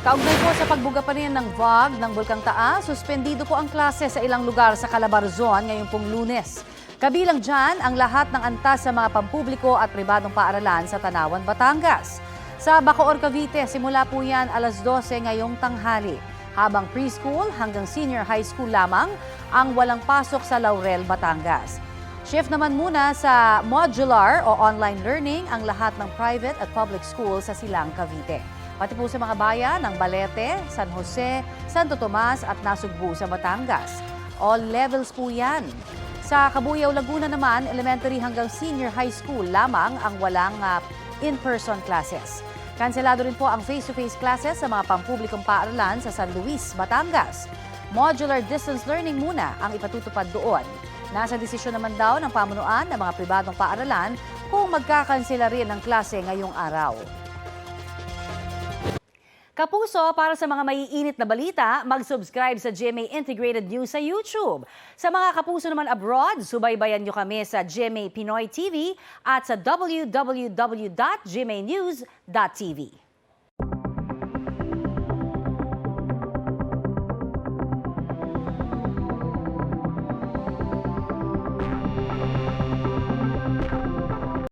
Kaugnay po sa pagbuga pa rin ng VOG ng Bulkang Taal, suspendido po ang klase sa ilang lugar sa Calabarzon ngayong pong Lunes. Kabilang dyan ang lahat ng antas sa mga pampubliko at pribadong paaralan sa Tanawan, Batangas. Sa Bacoor, Cavite, simula po yan alas 12 ngayong tanghali, habang preschool hanggang senior high school lamang ang walang pasok sa Laurel, Batangas. Shift naman muna sa modular o online learning ang lahat ng private at public school sa Silang, Cavite. Pati po sa mga bayan ng Balete, San Jose, Santo Tomas at Nasugbu sa Batangas. All levels po yan. Sa Cabuyao, Laguna naman, elementary hanggang senior high school lamang ang walang in-person classes. Kanselado rin po ang face-to-face classes sa mga pampublikong paaralan sa San Luis, Batangas. Modular distance learning muna ang ipatutupad doon. Nasa desisyon naman daw ng pamunuan ng mga pribadong paaralan kung magkakansela rin ang klase ngayong araw. Kapuso, para sa mga maiinit na balita, mag-subscribe sa GMA Integrated News sa YouTube. Sa mga kapuso naman abroad, subaybayan nyo kami sa GMA Pinoy TV at sa www.gmanews.tv.